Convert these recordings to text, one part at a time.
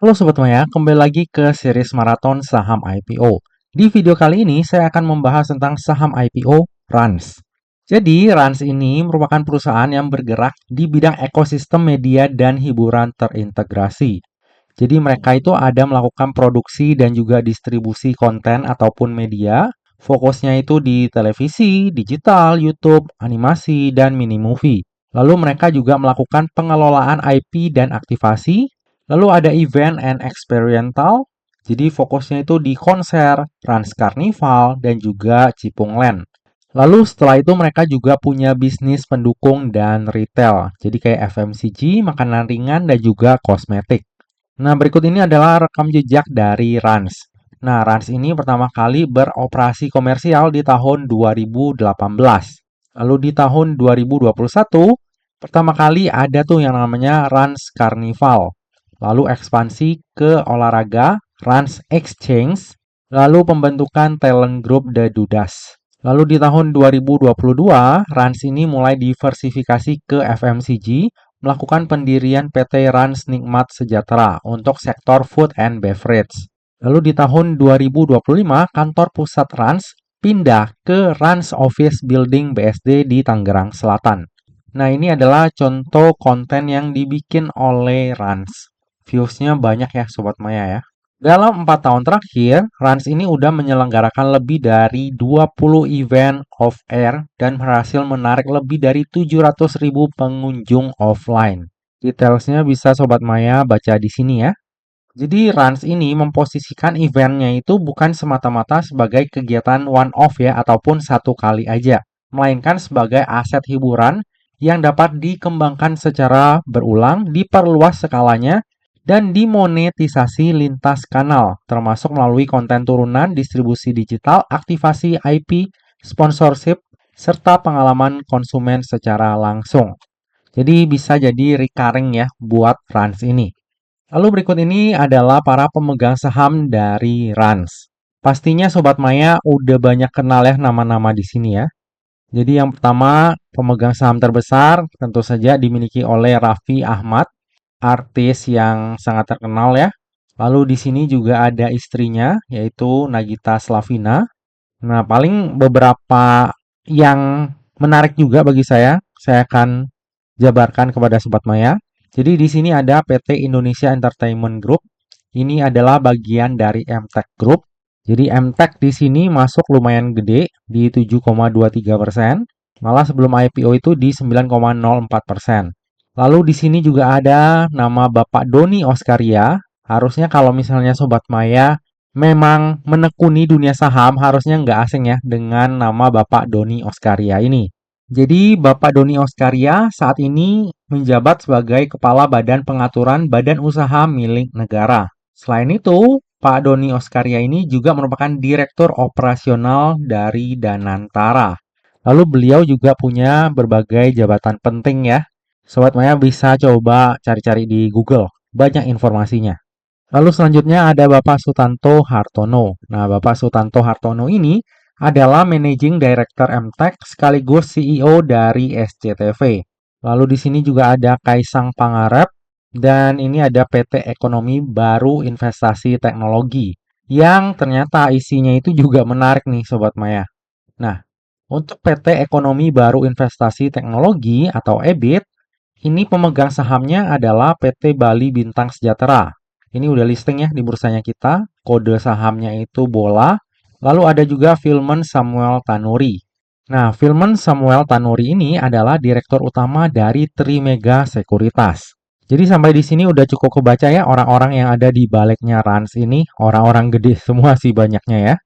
Halo Sobat Maya, kembali lagi ke series maraton saham IPO. Di video kali ini saya akan membahas tentang saham IPO Rans. Jadi Rans ini merupakan perusahaan yang bergerak di bidang ekosistem media dan hiburan terintegrasi. Jadi mereka itu ada melakukan produksi dan juga distribusi konten ataupun media. Fokusnya itu di televisi, digital, YouTube, animasi, dan mini movie. Lalu mereka juga melakukan pengelolaan IP dan aktivasi. Lalu ada event and experiential. Jadi fokusnya itu di konser, Rans Carnival, dan juga Cipung Land. Lalu setelah itu mereka juga punya bisnis pendukung dan retail. Jadi kayak FMCG, makanan ringan, dan juga kosmetik. Nah, berikut ini adalah rekam jejak dari Rans. Nah, Rans ini pertama kali beroperasi komersial di tahun 2018. Lalu di tahun 2021, pertama kali ada tuh yang namanya Rans Carnival. Lalu ekspansi ke olahraga, Rans Exchange, lalu pembentukan talent group The Dudas. Lalu di tahun 2022, Rans ini mulai diversifikasi ke FMCG, melakukan pendirian PT Rans Nikmat Sejahtera untuk sektor food and beverage. Lalu di tahun 2025, kantor pusat Rans pindah ke Rans Office Building BSD di Tangerang Selatan. Nah, ini adalah contoh konten yang dibikin oleh Rans. Viewsnya banyak ya Sobat Maya ya. Dalam 4 tahun terakhir, Rans ini udah menyelenggarakan lebih dari 20 event off-air dan berhasil menarik lebih dari 700.000 pengunjung offline. Detailsnya bisa Sobat Maya baca di sini ya. Jadi Rans ini memposisikan eventnya itu bukan semata-mata sebagai kegiatan one-off ya ataupun satu kali aja, melainkan sebagai aset hiburan yang dapat dikembangkan secara berulang, diperluas skalanya, dan dimonetisasi lintas kanal, termasuk melalui konten turunan, distribusi digital, aktivasi IP, sponsorship, serta pengalaman konsumen secara langsung. Jadi bisa jadi recurring ya buat Rans ini. Lalu berikut ini adalah para pemegang saham dari Rans. Pastinya Sobat Maya udah banyak kenal ya nama-nama di sini ya. Jadi yang pertama, pemegang saham terbesar tentu saja dimiliki oleh Raffi Ahmad, artis yang sangat terkenal ya. Lalu di sini juga ada istrinya, yaitu Nagita Slavina. Nah, paling beberapa yang menarik juga bagi saya akan jabarkan kepada Sobat Maya. Jadi di sini ada PT Indonesia Entertainment Group. Ini adalah bagian dari MTech Group. Jadi MTech di sini masuk lumayan gede di 7,23%. Malah sebelum IPO itu di 9,04%. Lalu di sini juga ada nama Bapak Doni Oskaria. Harusnya kalau misalnya Sobat Maya memang menekuni dunia saham, harusnya nggak asing ya dengan nama Bapak Doni Oskaria ini. Jadi Bapak Doni Oskaria saat ini menjabat sebagai Kepala Badan Pengaturan Badan Usaha Milik Negara. Selain itu, Pak Doni Oskaria ini juga merupakan Direktur Operasional dari Danantara. Lalu beliau juga punya berbagai jabatan penting ya. Sobat Maya bisa coba cari-cari di Google, banyak informasinya. Lalu selanjutnya ada Bapak Sutanto Hartono. Nah, Bapak Sutanto Hartono ini adalah Managing Director MTech sekaligus CEO dari SCTV. Lalu di sini juga ada Kaisang Pangarep dan ini ada PT Ekonomi Baru Investasi Teknologi yang ternyata isinya itu juga menarik nih Sobat Maya. Nah, untuk PT Ekonomi Baru Investasi Teknologi atau EBIT, ini pemegang sahamnya adalah PT Bali Bintang Sejahtera. Ini udah listing ya di bursanya kita. Kode sahamnya itu BOLA. Lalu ada juga Filmen Samuel Tanuri. Nah, Filmen Samuel Tanuri ini adalah direktur utama dari Trimega Sekuritas. Jadi sampai di sini udah cukup kebaca ya orang-orang yang ada di baliknya Rans ini. Orang-orang gede semua sih banyaknya ya.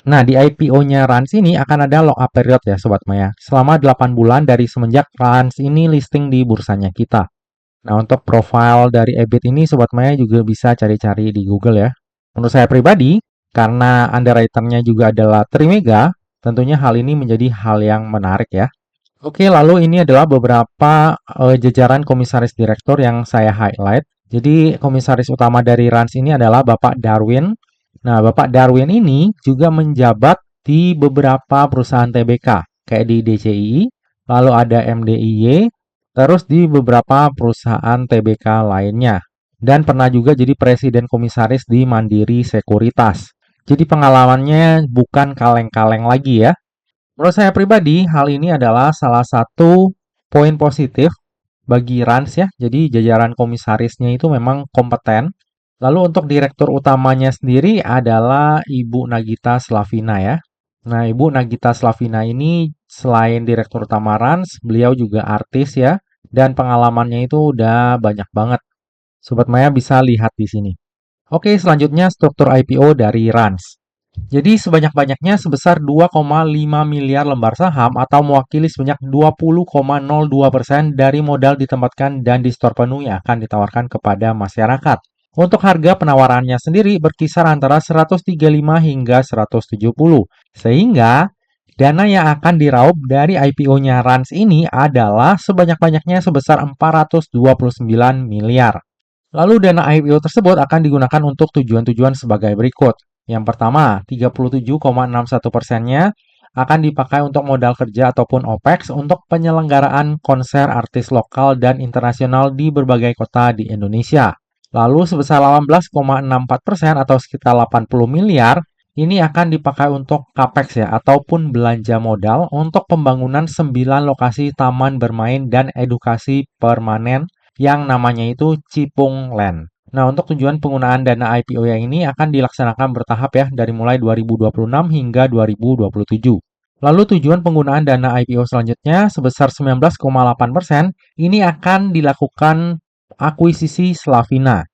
Nah, di IPO-nya Rans ini akan ada lock-up period ya Sobat Maya. Selama 8 bulan dari semenjak Rans ini listing di bursanya kita. Nah, untuk profile dari EBIT ini Sobat Maya juga bisa cari-cari di Google ya. Menurut saya pribadi, karena underwriter-nya juga adalah Trimega, tentunya hal ini menjadi hal yang menarik ya. Oke, lalu ini adalah beberapa jajaran komisaris direktur yang saya highlight. Jadi, komisaris utama dari Rans ini adalah Bapak Darwin. Nah, Bapak Darwin ini juga menjabat di beberapa perusahaan TBK, kayak di DCI, lalu ada MDIY, terus di beberapa perusahaan TBK lainnya. dan pernah juga jadi presiden komisaris di Mandiri Sekuritas. Jadi pengalamannya bukan kaleng-kaleng lagi ya. Menurut saya pribadi, hal ini adalah salah satu poin positif bagi Rans ya. Jadi jajaran komisarisnya itu memang kompeten. Lalu untuk direktur utamanya sendiri adalah Ibu Nagita Slavina ya. Nah, Ibu Nagita Slavina ini selain direktur utama Rans, beliau juga artis ya. Dan pengalamannya itu udah banyak banget. Sobat Maya bisa lihat di sini. Oke, selanjutnya struktur IPO dari Rans. Jadi sebanyak-banyaknya sebesar 2,5 miliar lembar saham atau mewakili sebanyak 20,02% dari modal ditempatkan dan di store penuh yang akan ditawarkan kepada masyarakat. Untuk harga penawarannya sendiri berkisar antara 135 hingga 170. Sehingga dana yang akan diraup dari IPO-nya Rans ini adalah sebanyak-banyaknya sebesar 429 miliar. Lalu dana IPO tersebut akan digunakan untuk tujuan-tujuan sebagai berikut. Yang pertama, 37,61%-nya akan dipakai untuk modal kerja ataupun OPEX untuk penyelenggaraan konser artis lokal dan internasional di berbagai kota di Indonesia. Lalu sebesar 18,64% atau sekitar 80 miliar, ini akan dipakai untuk CAPEX ya, ataupun belanja modal untuk pembangunan 9 lokasi taman bermain dan edukasi permanen yang namanya itu Cipung Land. Nah, untuk tujuan penggunaan dana IPO yang ini akan dilaksanakan bertahap ya, dari mulai 2026 hingga 2027. Lalu tujuan penggunaan dana IPO selanjutnya sebesar 19,8%, ini akan dilakukan akuisisi Slavina.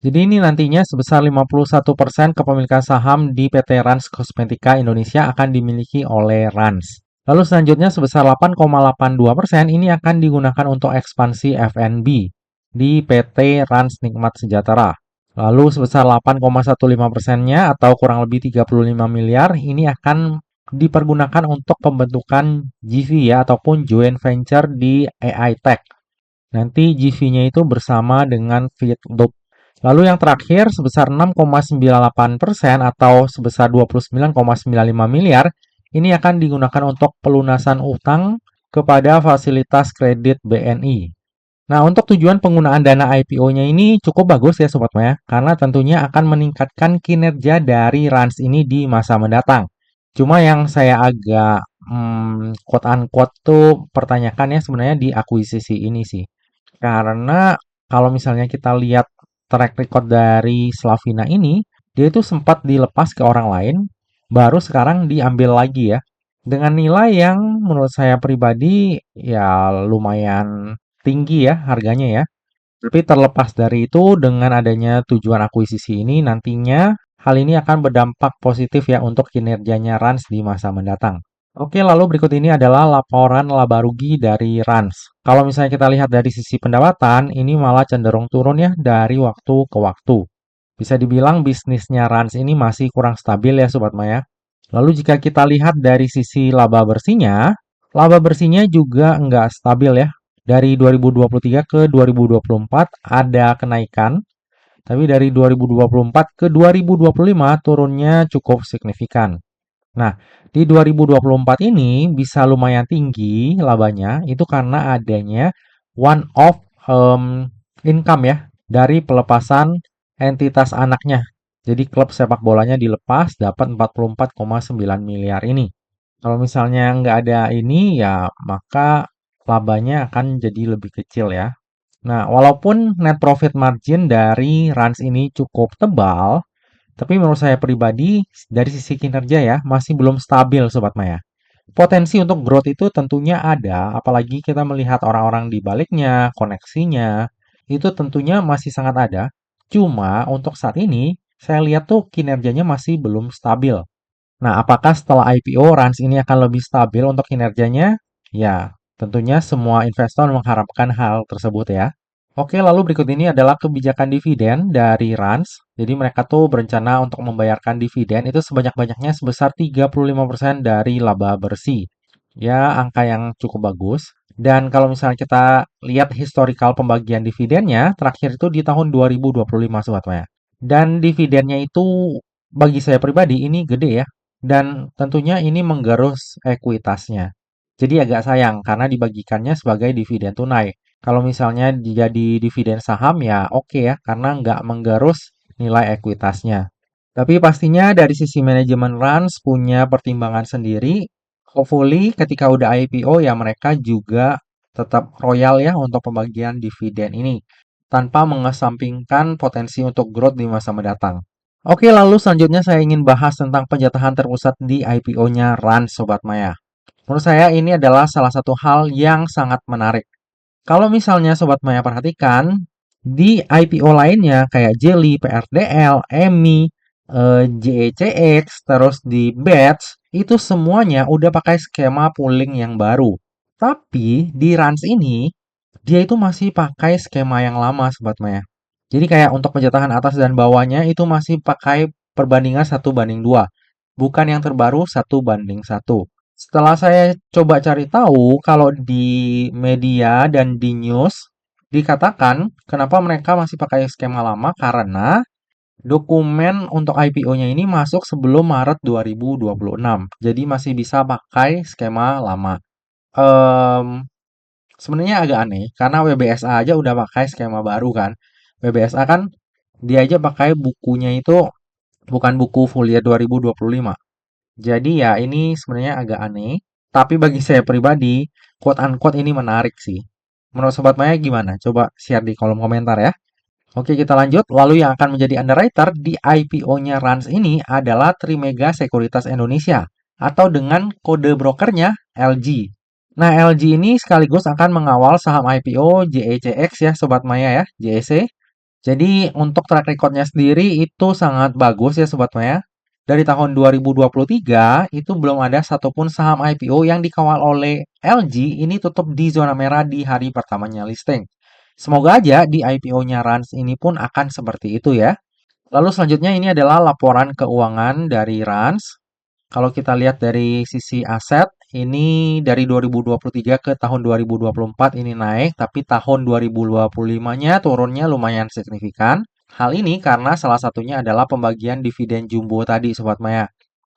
Jadi ini nantinya sebesar 51% kepemilikan saham di PT Rans Kosmetika Indonesia akan dimiliki oleh Rans. Lalu selanjutnya sebesar 8,82% ini akan digunakan untuk ekspansi F&B di PT Rans Nikmat Sejahtera. Lalu sebesar 8,15%-nya atau kurang lebih 35 miliar ini akan dipergunakan untuk pembentukan JV ya ataupun joint venture di AI Tech. Nanti JV-nya itu bersama dengan Fitloop. Lalu yang terakhir sebesar 6,98% atau sebesar 29,95 miliar ini akan digunakan untuk pelunasan utang kepada fasilitas kredit BNI. Nah, untuk tujuan penggunaan dana IPO-nya ini cukup bagus ya Sobat Maya, karena tentunya akan meningkatkan kinerja dari Rans ini di masa mendatang. Cuma yang saya agak quote-unquote tuh pertanyakan ya sebenarnya di akuisisi ini sih. Karena kalau misalnya kita lihat track record dari Slavina ini, dia itu sempat dilepas ke orang lain, baru sekarang diambil lagi ya. Dengan nilai yang menurut saya pribadi ya lumayan tinggi ya harganya ya. Tapi terlepas dari itu, dengan adanya tujuan akuisisi ini nantinya hal ini akan berdampak positif ya untuk kinerjanya Rans di masa mendatang. Oke, lalu berikut ini adalah laporan laba rugi dari Rans. Kalau misalnya kita lihat dari sisi pendapatan, ini malah cenderung turun ya dari waktu ke waktu. Bisa dibilang bisnisnya Rans ini masih kurang stabil ya Sobat Maya. Lalu jika kita lihat dari sisi laba bersihnya juga nggak stabil ya. Dari 2023 ke 2024 ada kenaikan, tapi dari 2024 ke 2025 turunnya cukup signifikan. Nah, di 2024 ini bisa lumayan tinggi labanya itu karena adanya one off income ya dari pelepasan entitas anaknya. Jadi klub sepak bolanya dilepas dapat 44,9 miliar ini. Kalau misalnya nggak ada ini ya maka labanya akan jadi lebih kecil ya. Nah, walaupun net profit margin dari Rans ini cukup tebal, tapi menurut saya pribadi, dari sisi kinerja ya, masih belum stabil Sobat Maya. Potensi untuk growth itu tentunya ada, apalagi kita melihat orang-orang di baliknya, koneksinya, itu tentunya masih sangat ada. Cuma untuk saat ini, saya lihat tuh kinerjanya masih belum stabil. Nah, apakah setelah IPO Rans ini akan lebih stabil untuk kinerjanya? Ya, tentunya semua investor mengharapkan hal tersebut ya. Oke, lalu berikut ini adalah kebijakan dividen dari Rans. Jadi mereka tuh berencana untuk membayarkan dividen itu sebanyak-banyaknya sebesar 35% dari laba bersih. Ya, angka yang cukup bagus. Dan kalau misalnya kita lihat historical pembagian dividennya, terakhir itu di tahun 2025 Sobat Maya. Dan dividennya itu bagi saya pribadi ini gede ya. Dan tentunya ini menggerus ekuitasnya. Jadi agak sayang karena dibagikannya sebagai dividen tunai. Kalau misalnya jadi dividen saham ya oke ya, karena nggak menggerus nilai ekuitasnya. Tapi pastinya dari sisi manajemen Rans punya pertimbangan sendiri. Hopefully ketika udah IPO ya mereka juga tetap royal ya untuk pembagian dividen ini, tanpa mengesampingkan potensi untuk growth di masa mendatang. Oke, lalu selanjutnya saya ingin bahas tentang penjatahan terpusat di IPO-nya Rans Sobat Maya. Menurut saya ini adalah salah satu hal yang sangat menarik. Kalau misalnya Sobat Maya perhatikan, di IPO lainnya kayak Jelly, PRDL, EMI, JECX, terus di Batch, itu semuanya udah pakai skema pooling yang baru. Tapi di Rans ini, dia itu masih pakai skema yang lama Sobat Maya. Jadi kayak untuk penjatahan atas dan bawahnya itu masih pakai perbandingan 1:2. Bukan yang terbaru 1:1. Setelah saya coba cari tahu, kalau di media dan di news dikatakan kenapa mereka masih pakai skema lama karena dokumen untuk IPO-nya ini masuk sebelum Maret 2026. Jadi masih bisa pakai skema lama. Em, Sebenarnya agak aneh karena WBSA aja udah pakai skema baru kan. WBSA kan dia aja pakai bukunya itu bukan buku full year 2025. Jadi ya ini sebenarnya agak aneh, tapi bagi saya pribadi, quote unquote ini menarik sih. Menurut Sobat Maya gimana? Coba share di kolom komentar ya. Oke, kita lanjut. Lalu yang akan menjadi underwriter di IPO-nya Rans ini adalah Trimega Sekuritas Indonesia atau dengan kode brokernya LG. Nah, LG ini sekaligus akan mengawal saham IPO JECX ya Sobat Maya ya, JEC. Jadi untuk track recordnya sendiri itu sangat bagus ya Sobat Maya. Dari tahun 2023 itu belum ada satupun saham IPO yang dikawal oleh LG ini tutup di zona merah di hari pertamanya listing. Semoga aja di IPO-nya Rans ini pun akan seperti itu ya. Lalu selanjutnya ini adalah laporan keuangan dari Rans. Kalau kita lihat dari sisi aset, ini dari 2023 ke tahun 2024 ini naik, tapi tahun 2025-nya turunnya lumayan signifikan. Hal ini karena salah satunya adalah pembagian dividen jumbo tadi, Sobat Maya.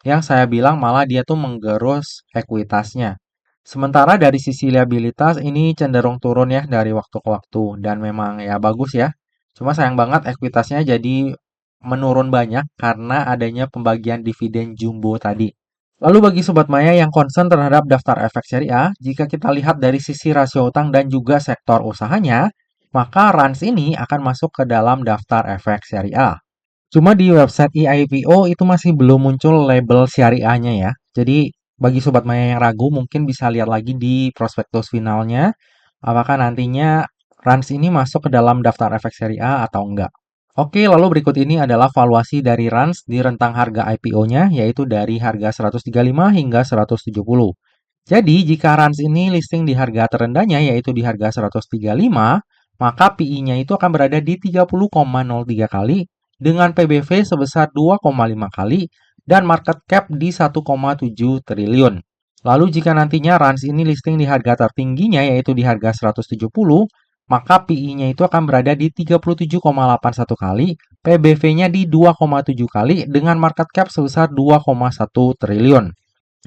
Yang saya bilang malah dia tuh menggerus ekuitasnya. Sementara dari sisi liabilitas ini cenderung turun ya dari waktu ke waktu. Dan memang ya bagus ya. Cuma sayang banget ekuitasnya jadi menurun banyak karena adanya pembagian dividen jumbo tadi. Lalu bagi Sobat Maya yang concern terhadap daftar efek syariah, jika kita lihat dari sisi rasio utang dan juga sektor usahanya, maka Rans ini akan masuk ke dalam daftar efek syariah. Cuma di website eIPO itu masih belum muncul label syariahnya ya. Jadi bagi Sobat Maya yang ragu mungkin bisa lihat lagi di prospektus finalnya, apakah nantinya Rans ini masuk ke dalam daftar efek syariah atau enggak. Oke, lalu berikut ini adalah valuasi dari Rans di rentang harga IPO-nya, yaitu dari harga 135 hingga 170. Jadi, jika Rans ini listing di harga terendahnya, yaitu di harga 135, maka PI-nya itu akan berada di 30,03 kali, dengan PBV sebesar 2,5 kali, dan market cap di 1,7 triliun. Lalu jika nantinya Rans ini listing di harga tertingginya, yaitu di harga 170, maka PI-nya itu akan berada di 37,81 kali, PBV-nya di 2,7 kali dengan market cap sebesar 2,1 triliun.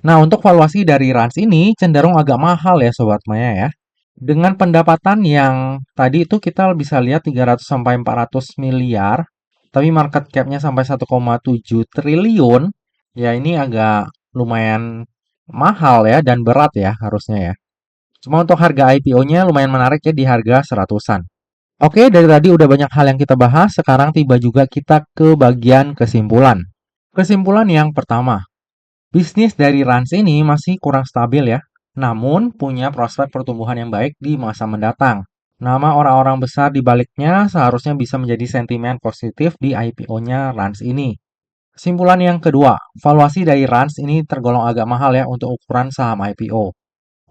Nah, untuk valuasi dari Rans ini cenderung agak mahal ya Sobat Maya ya. Dengan pendapatan yang tadi itu kita bisa lihat 300 sampai 400 miliar, tapi market cap-nya sampai 1,7 triliun, ya ini agak lumayan mahal ya dan berat ya harusnya ya. Cuma untuk harga IPO-nya lumayan menarik ya di harga seratusan. Oke, dari tadi udah banyak hal yang kita bahas, sekarang tiba juga kita ke bagian kesimpulan. Kesimpulan yang pertama, bisnis dari Rans ini masih kurang stabil ya, namun punya prospek pertumbuhan yang baik di masa mendatang. Nama orang-orang besar di baliknya seharusnya bisa menjadi sentimen positif di IPO-nya Rans ini. Kesimpulan yang kedua, valuasi dari Rans ini tergolong agak mahal ya untuk ukuran saham IPO.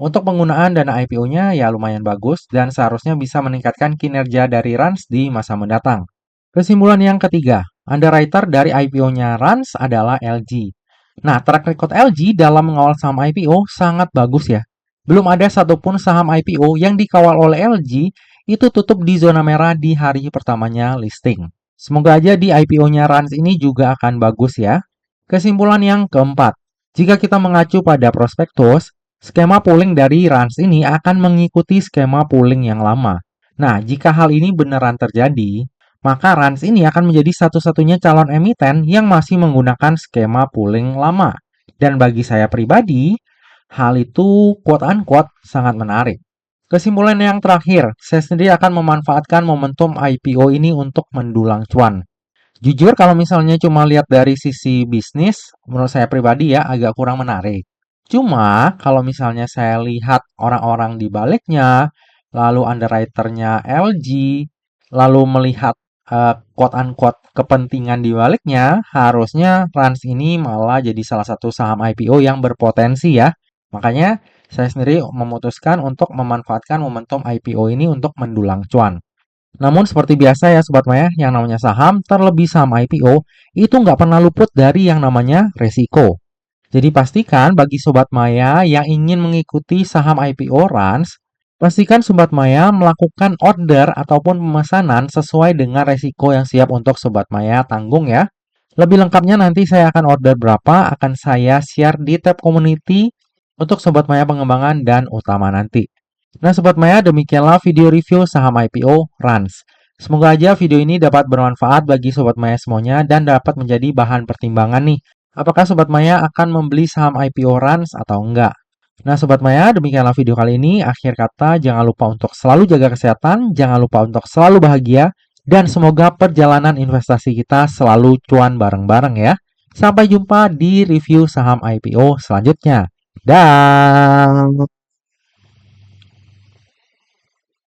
Untuk penggunaan dana IPO-nya ya lumayan bagus dan seharusnya bisa meningkatkan kinerja dari Rans di masa mendatang. Kesimpulan yang ketiga, underwriter dari IPO-nya Rans adalah LG. Nah, track record LG dalam mengawal saham IPO sangat bagus ya. Belum ada satupun saham IPO yang dikawal oleh LG itu tutup di zona merah di hari pertamanya listing. Semoga aja di IPO-nya Rans ini juga akan bagus ya. Kesimpulan yang keempat, jika kita mengacu pada prospektus, Skema pooling dari Rans ini akan mengikuti skema pooling yang lama. Nah, jika hal ini beneran terjadi, maka Rans ini akan menjadi satu-satunya calon emiten yang masih menggunakan skema pooling lama. Dan bagi saya pribadi, hal itu quote-unquote sangat menarik. Kesimpulan yang terakhir, saya sendiri akan memanfaatkan momentum IPO ini untuk mendulang cuan. Jujur kalau misalnya cuma lihat dari sisi bisnis, menurut saya pribadi ya agak kurang menarik. Cuma kalau misalnya saya lihat orang-orang di baliknya, lalu underwriter-nya LG, lalu melihat quote-unquote kepentingan di baliknya, harusnya Rans ini malah jadi salah satu saham IPO yang berpotensi ya. Makanya saya sendiri memutuskan untuk memanfaatkan momentum IPO ini untuk mendulang cuan. Namun seperti biasa ya Sobat Maya, yang namanya saham, terlebih saham IPO, itu nggak pernah luput dari yang namanya resiko. Jadi pastikan bagi Sobat Maya yang ingin mengikuti saham IPO Rans, pastikan Sobat Maya melakukan order ataupun pemesanan sesuai dengan resiko yang siap untuk Sobat Maya tanggung ya. Lebih lengkapnya nanti saya akan order berapa, akan saya share di tab community untuk Sobat Maya pengembangan dan utama nanti. Nah Sobat Maya, demikianlah video review saham IPO Rans. Semoga aja video ini dapat bermanfaat bagi Sobat Maya semuanya dan dapat menjadi bahan pertimbangan nih. Apakah Sobat Maya akan membeli saham IPO Rans atau enggak? Nah Sobat Maya, demikianlah video kali ini. Akhir kata, jangan lupa untuk selalu jaga kesehatan, jangan lupa untuk selalu bahagia, dan semoga perjalanan investasi kita selalu cuan bareng-bareng ya. Sampai jumpa di review saham IPO selanjutnya. Dah.